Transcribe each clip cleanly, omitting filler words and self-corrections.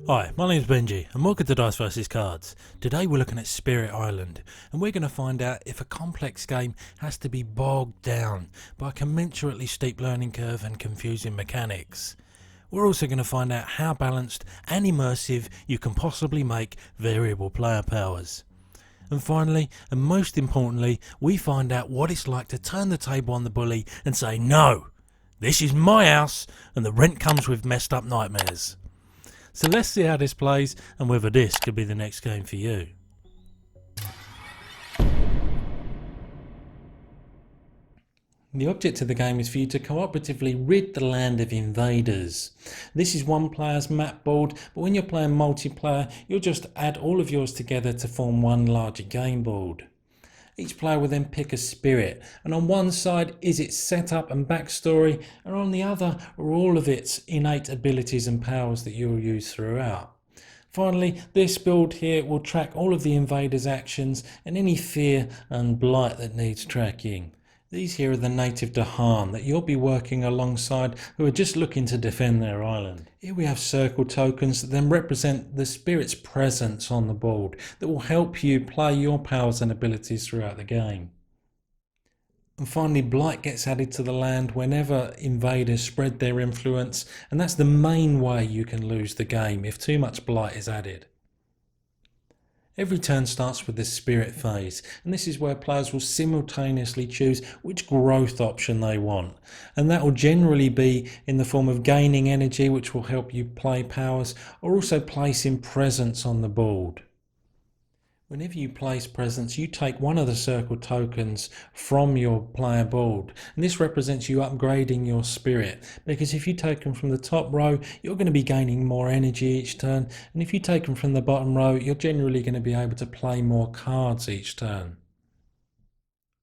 Hi, my name's Benji and welcome to Dice vs Cards. Today we're looking at Spirit Island and we're going to find out if a complex game has to be bogged down by a commensurately steep learning curve and confusing mechanics. We're also going to find out how balanced and immersive you can possibly make variable player powers. And finally, and most importantly, we find out what it's like to turn the table on the bully and say, "No, this is my house and the rent comes with messed up nightmares." So let's see how this plays and whether this could be the next game for you. The object of the game is for you to cooperatively rid the land of invaders. This is one player's map board, but when you're playing multiplayer, you'll just add all of yours together to form one larger game board. Each player will then pick a spirit, and on one side is its setup and backstory, and on the other are all of its innate abilities and powers that you'll use throughout. Finally, this build here will track all of the invaders' actions and any fear and blight that needs tracking. These here are the native Dahan that you'll be working alongside who are just looking to defend their island. Here we have circle tokens that then represent the spirit's presence on the board that will help you play your powers and abilities throughout the game. And finally, blight gets added to the land whenever invaders spread their influence, and that's the main way you can lose the game if too much blight is added. Every turn starts with the spirit phase, and this is where players will simultaneously choose which growth option they want, and that will generally be in the form of gaining energy, which will help you play powers, or also placing presence on the board. Whenever you place presence, you take one of the circle tokens from your player board, and this represents you upgrading your spirit, because if you take them from the top row, you're going to be gaining more energy each turn, and if you take them from the bottom row, you're generally going to be able to play more cards each turn.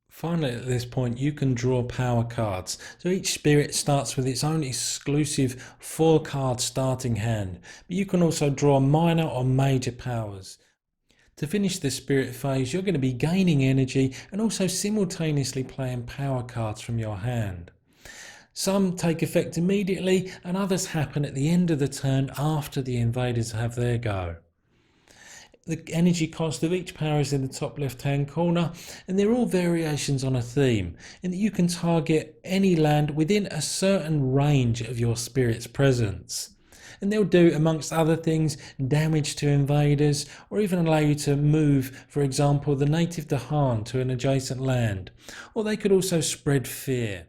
Finally, at this point, you can draw power cards. So each spirit starts with its own exclusive 4-card starting hand, but you can also draw minor or major powers. To finish the spirit phase, you're going to be gaining energy and also simultaneously playing power cards from your hand. Some take effect immediately and others happen at the end of the turn after the invaders have their go. The energy cost of each power is in the top left hand corner, and they're all variations on a theme in that you can target any land within a certain range of your spirit's presence. And they'll do, amongst other things, damage to invaders, or even allow you to move, for example, the native Dahan to an adjacent land, or they could also spread fear.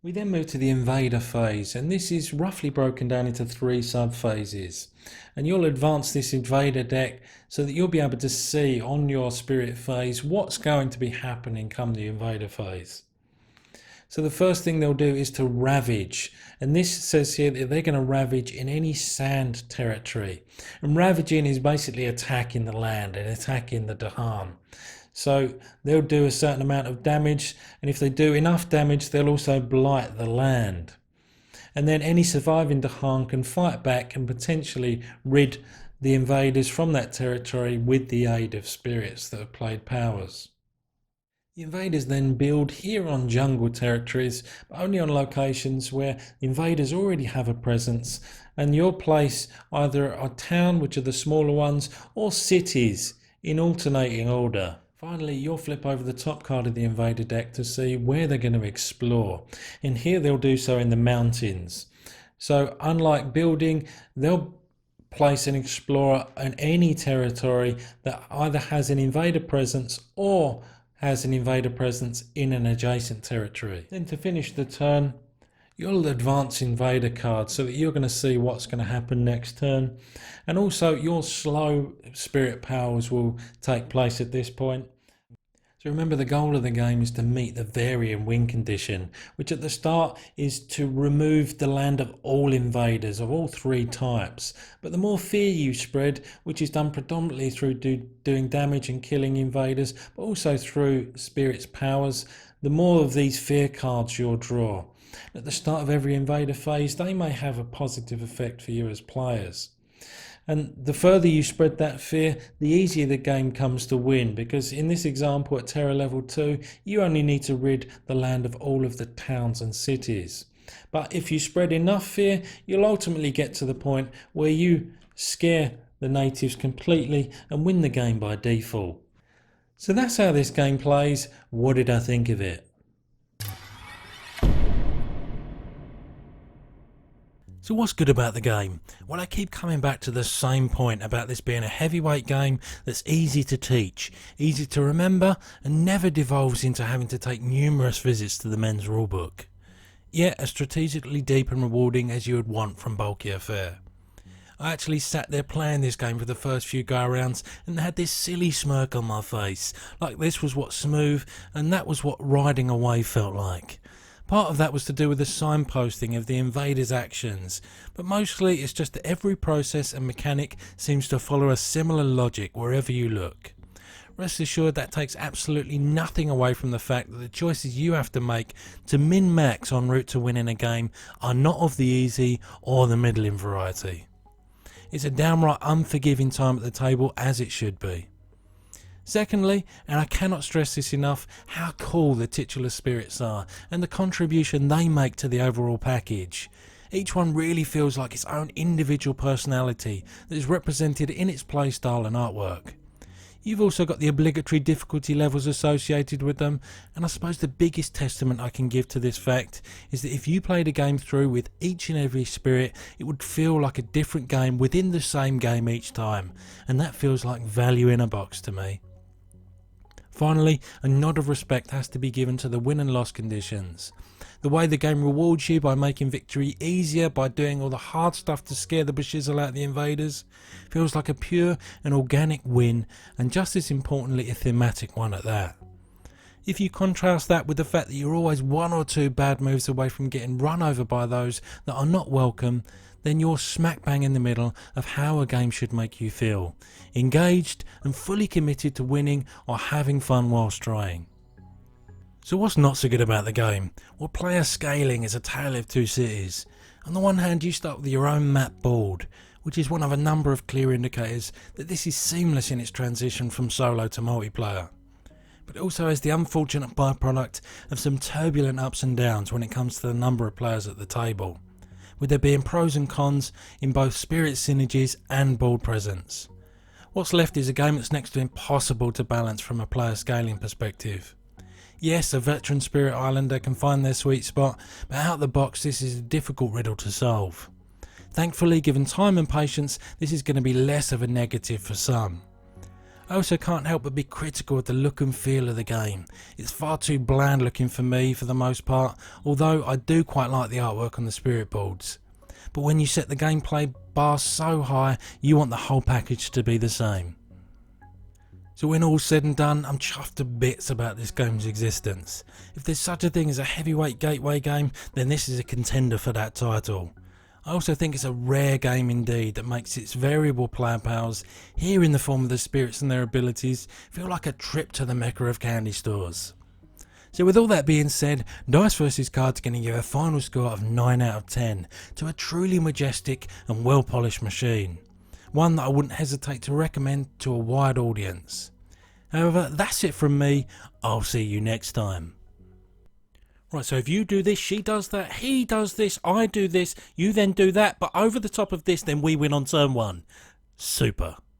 We then move to the invader phase, and this is roughly broken down into 3 sub-phases. And you'll advance this invader deck so that you'll be able to see on your spirit phase what's going to be happening come the invader phase. So the first thing they'll do is to ravage, and this says here that they're going to ravage in any sand territory, and ravaging is basically attacking the land and attacking the Dahan. So they'll do a certain amount of damage, and if they do enough damage they'll also blight the land, and then any surviving Dahan can fight back and potentially rid the invaders from that territory with the aid of spirits that have played powers. The invaders then build here on jungle territories, but only on locations where the invaders already have a presence, and you'll place either a town, which are the smaller ones, or cities in alternating order. Finally, you'll flip over the top card of the invader deck to see where they're going to explore, and here they'll do so in the mountains. So unlike building, they'll place an explorer in any territory that either has an invader presence or has an invader presence in an adjacent territory. Then to finish the turn, you'll advance invader cards so that you're going to see what's going to happen next turn, and also your slow spirit powers will take place at this point. So remember, the goal of the game is to meet the varying win condition, which at the start is to remove the land of all invaders of all 3 types. But the more fear you spread, which is done predominantly through doing damage and killing invaders, but also through spirits' powers, the more of these fear cards you'll draw. At the start of every invader phase, they may have a positive effect for you as players. And the further you spread that fear, the easier the game comes to win, because in this example at Terror Level 2, you only need to rid the land of all of the towns and cities. But if you spread enough fear, you'll ultimately get to the point where you scare the natives completely and win the game by default. So that's how this game plays. What did I think of it? So what's good about the game? Well, I keep coming back to the same point about this being a heavyweight game that's easy to teach, easy to remember, and never devolves into having to take numerous visits to the men's rulebook. Yet as strategically deep and rewarding as you would want from bulkier fare. I actually sat there playing this game for the first few go rounds and had this silly smirk on my face, like this was what smooth and that was what riding away felt like. Part of that was to do with the signposting of the invaders' actions, but mostly it's just that every process and mechanic seems to follow a similar logic wherever you look. Rest assured that takes absolutely nothing away from the fact that the choices you have to make to min-max en route to winning a game are not of the easy or the middling variety. It's a downright unforgiving time at the table, as it should be. Secondly, and I cannot stress this enough, how cool the titular spirits are and the contribution they make to the overall package. Each one really feels like its own individual personality that is represented in its playstyle and artwork. You've also got the obligatory difficulty levels associated with them, and I suppose the biggest testament I can give to this fact is that if you played a game through with each and every spirit, it would feel like a different game within the same game each time, and that feels like value in a box to me. Finally, a nod of respect has to be given to the win and loss conditions. The way the game rewards you by making victory easier by doing all the hard stuff to scare the beshizzle out of the invaders feels like a pure and organic win, and just as importantly a thematic one at that. If you contrast that with the fact that you're always one or two bad moves away from getting run over by those that are not welcome, then you're smack bang in the middle of how a game should make you feel, engaged and fully committed to winning or having fun whilst trying. So what's not so good about the game? Well, player scaling is a tale of two cities. On the one hand, you start with your own map board, which is one of a number of clear indicators that this is seamless in its transition from solo to multiplayer. But it also has the unfortunate byproduct of some turbulent ups and downs when it comes to the number of players at the table, with there being pros and cons in both spirit synergies and board presence. What's left is a game that's next to impossible to balance from a player scaling perspective. Yes, a veteran Spirit Islander can find their sweet spot, but out of the box this is a difficult riddle to solve. Thankfully, given time and patience, this is going to be less of a negative for some. I also can't help but be critical of the look and feel of the game. It's far too bland looking for me for the most part, although I do quite like the artwork on the spirit boards. But when you set the gameplay bar so high, you want the whole package to be the same. So when all's said and done, I'm chuffed to bits about this game's existence. If there's such a thing as a heavyweight gateway game, then this is a contender for that title. I also think it's a rare game indeed that makes its variable player powers, here in the form of the spirits and their abilities, feel like a trip to the mecca of candy stores. So with all that being said, Dice vs Cards are going to give a final score of 9 out of 10 to a truly majestic and well polished machine. One that I wouldn't hesitate to recommend to a wide audience. However, that's it from me. I'll see you next time. Right, so if you do this, she does that, he does this, I do this, you then do that, but over the top of this, then we win on turn one. Super.